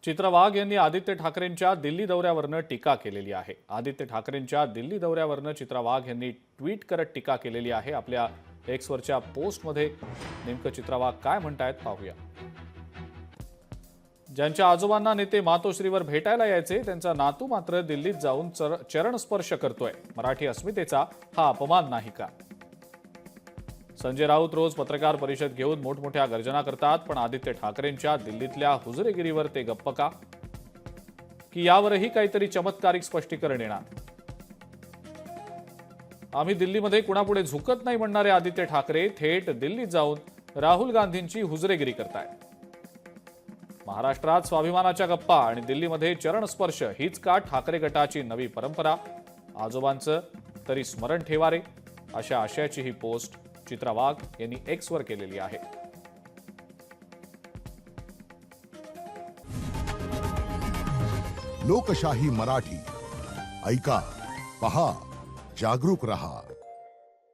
चित्रा वाघ यांनी आदित्य ठाकरेंच्या दिल्ली दौऱ्यावरनं टीका केलेली आहे। आदित्य ठाकरेंच्या दिल्ली दौऱ्यावरनं चित्रा वाघ यांनी ट्विट करत टीका केलेली आहे। आपल्या एक्सवरच्या पोस्टमध्ये नेमकं चित्रा वाघ काय म्हणतायत पाहूया। ज्यांच्या आजोबांना नेते मातोश्रीवर भेटायला यायचे त्यांचा नातू मात्र दिल्लीत जाऊन चरणस्पर्श करतोय। मराठी अस्मितेचा हा अपमान नाही का? संजय राऊत रोज पत्रकार परिषद घेऊन मोठमोठ्या गर्जना करतात, पण आदित्य ठाकरेंच्या दिल्लीतल्या हुजरेगिरीवर ते गप्प का? की यावरही काहीतरी चमत्कारिक स्पष्टीकरण येणार? आम्ही दिल्लीमध्ये कुणापुढे झुकत नाही म्हणणारे आदित्य ठाकरे थेट दिल्लीत जाऊन राहुल गांधींची हुजरेगिरी करतायत। महाराष्ट्रात स्वाभिमानाच्या गप्पा आणि दिल्लीमध्ये चरणस्पर्श हीच का ठाकरे गटाची नवी परंपरा? आजोबांचं तरी स्मरण ठेवा रे, अशा आशयाची ही पोस्ट चित्रा वाघ यांनी एक्सवर केलेली आहे। लोकशाही मराठी ऐका, पहा, जागरूक रहा।